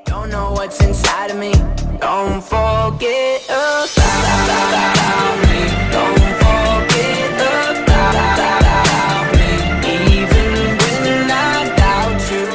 Don't know what's inside of me. Don't forget about me. Don't forget about me. Even when I doubt you.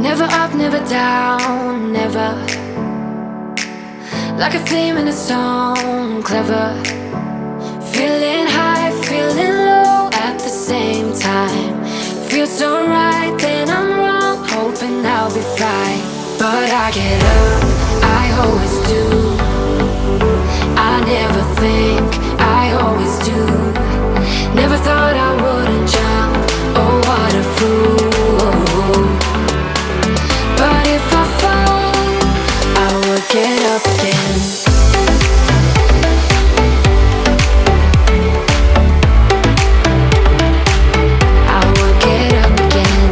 Never up, never down, never. Like a theme in a song, clever. Feeling high, feeling low at the same time. Feels so right, then I'm wrong, hoping I'll be fine. But I get up, I always do. I never think, I always do. Never thought I wouldn't jump, oh what a fool. But if I fall, I will get up again. I will get up again.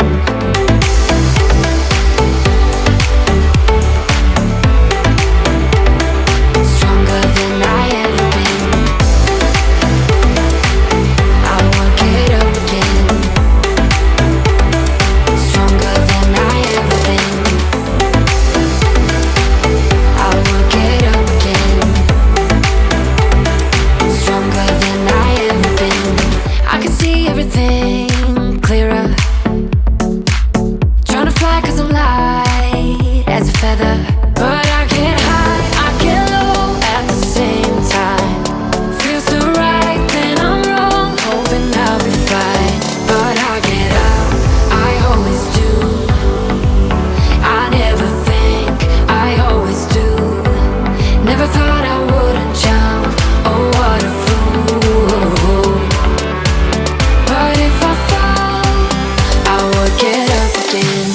Stronger than I ever been. I will get up again. Stronger than I ever been. I will get up again. Stronger than I ever been. I can see everything clearer. Trying to fly 'cause I'm light as a feather. But I get high, I get low at the same time. Feels so right, then I'm wrong, hoping I'll be fine. But I get up, I always do. I never think, I always do. Never thought I wouldn't jump, oh what a fool. But if I fall, I will get up again.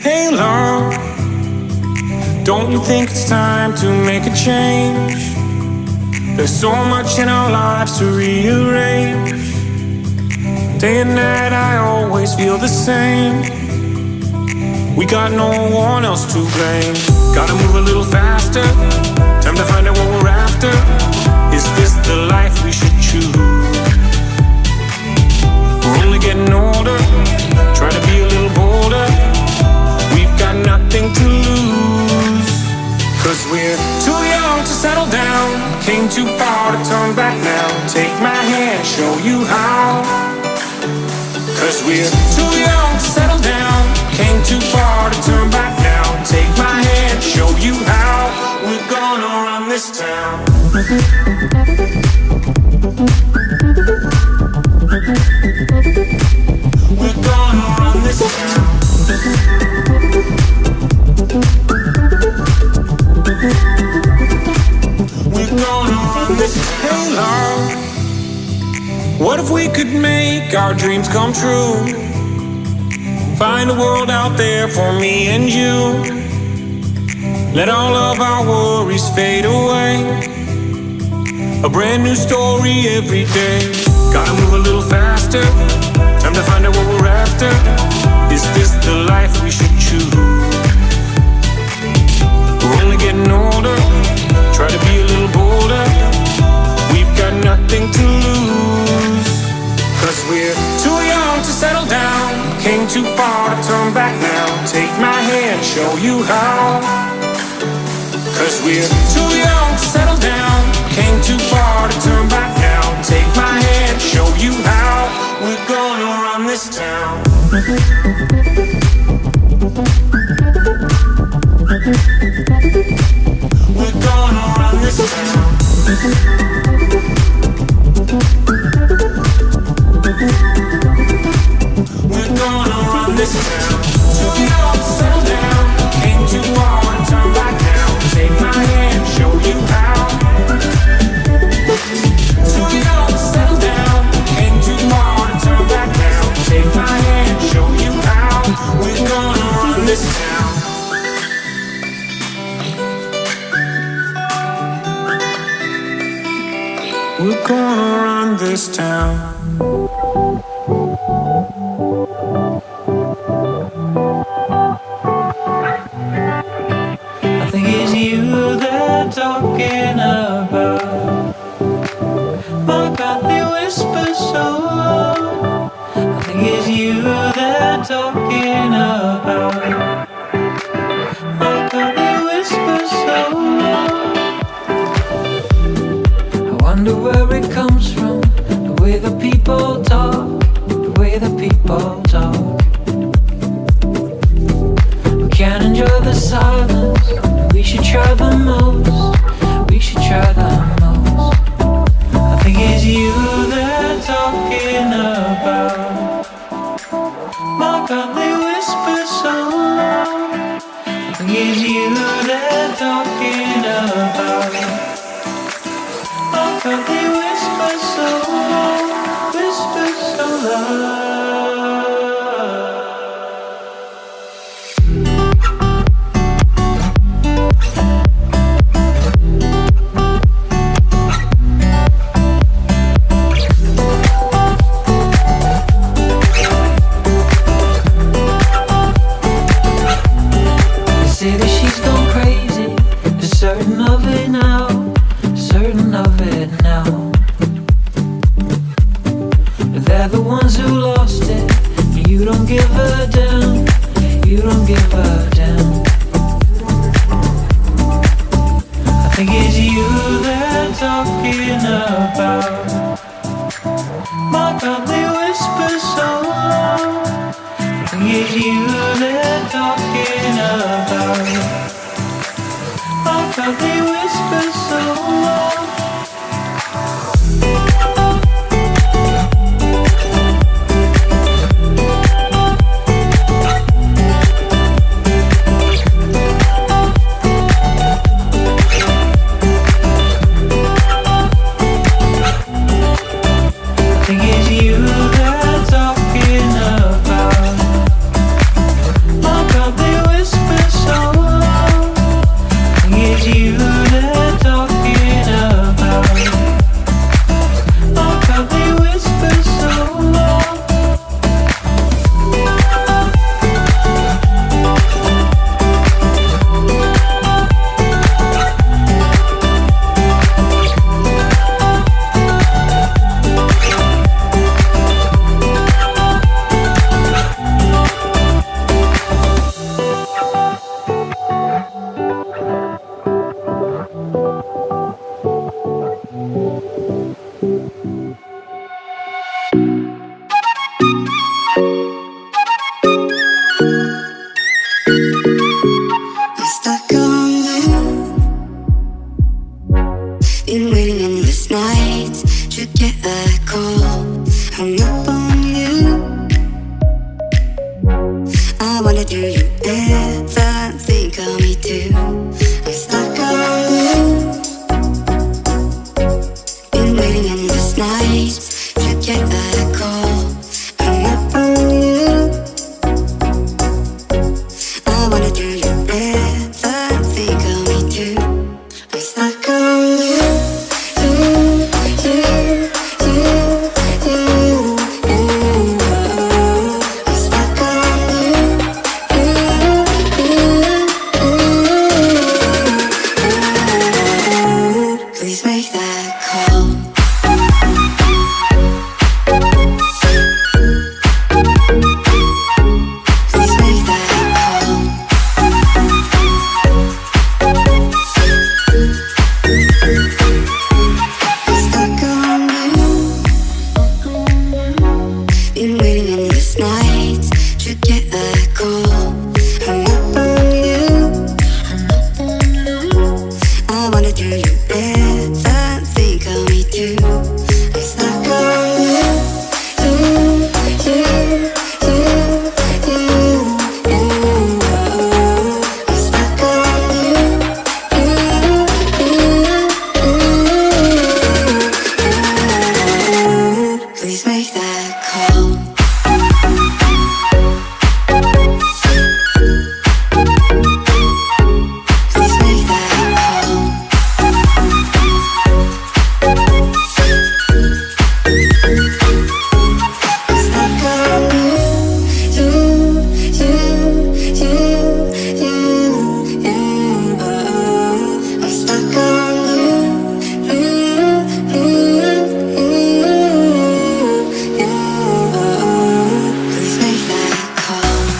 Hey love, don't you think it's time to make a change? There's so much in our lives to rearrange. Day and night I always feel the same. We got no one else to blame. Gotta move a little faster. Time to find out what we're after. Is this the life we should choose? We're only getting older. Try to be a little bolder. We've got nothing to lose. Cause we're too young to settle down. Came too far to turn back now. Take my hand, show you how. Cause we're too young to settle down. Came too far to turn back now. Take my hand, show you how. We're gonna run this town. We're gonna run this town. We're gonna run this town. Hey love, what if we could make our dreams come true? Find a world out there for me and you. Let all of our worries fade away. A brand new story every day. Gotta move a little faster. Time to find out what we're after. Is this the life we should choose? We're only getting older. Try to be a little bolder. We've got nothing to lose. Cause we're too young to settle down. Came too far to turn back now. Take my hand, show you how. Cause we're too young to settle down. Came too far to turn back now. Take my hand, show you how. We're gonna run this town. We're gonna run this town. We're gonna run this town. Too young to settle down. Came too far to turn back now. Take my hand, show you how. Too young to settle down. Came too far to turn back now. Take my hand, show you how. We're gonna run this town. We're gonna run this town. I think it's you they're talking about. My God, they whisper so low. I think it's you they're talking about. My God, they whisper so low. I wonder where it comes from. The way the people talk. The way the people talk. We can't enjoy the silence. We should try the most. We should try the most. I think it's you they're talking about. My God, they whisper so low. I think it's you they're talking about. My God, they whisper so low. Whisper so loud. Say that she's gone crazy. They're certain of it now. Certain of it now. But they're the ones who lost it. You don't give her down. You don't give her down. I think it's you they're talking about. My God, they whisper so low. I think it's you they're talking about. My God, they whisper so low. I think it's you ever think of me too. I'm stuck on you. Been waiting endless nights to get that call. I'm up on you. I wanna do you ever think of me too. I'm stuck on you. Please make that call. Please make that call. I'm stuck on you. Been waiting endless nights to get that call. I'm up on you. I wanna do you better, think of me too. I'm stuck on you. I'm stuck on you. Please make that call. Please make that call. I'm stuck on you. I'm stuck on you. Please make that call.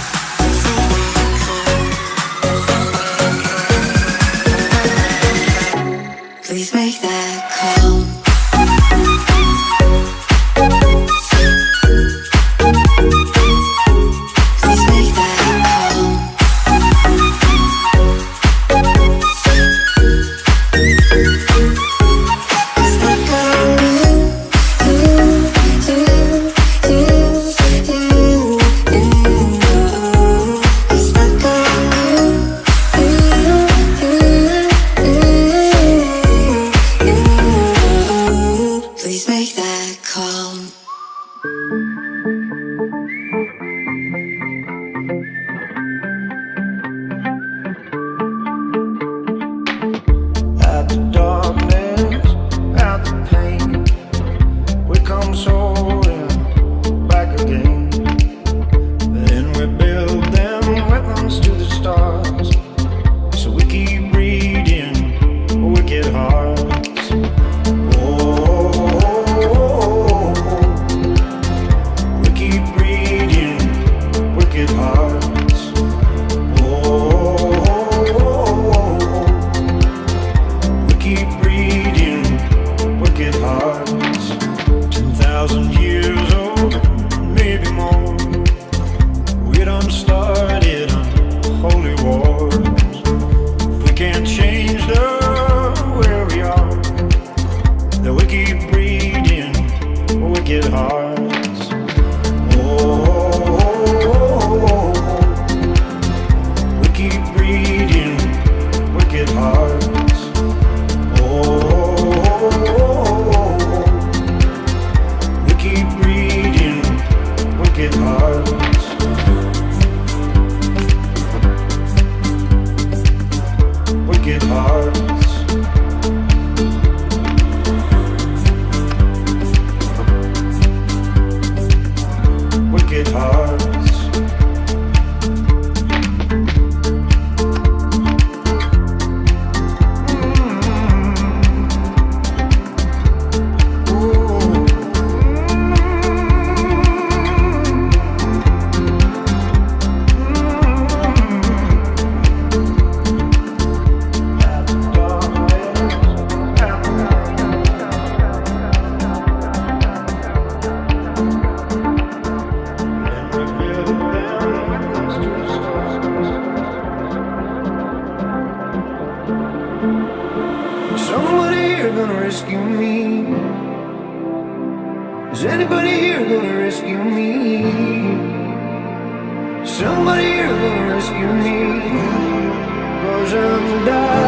Please make that call. Please make that call. I'm stuck on I'm stuck on Please make that call. At the darkness, at the pain, we come soaring back again. Then we build them weapons to the stars, so we keep reading wicked hearts. Oh, we keep reading wicked hearts. Oh, we keep reading wicked hearts. 10,000 years old, maybe more. We done started unholy wars. We can't change the where we are. That we keep reading wicked hearts. Oh, we keep reading wicked hearts. Oh, we keep reading wicked hearts. Wicked hearts. Wicked hearts. Somebody here gonna rescue me? Is anybody here gonna rescue me? somebody to rescue me, 'cause I'm dying.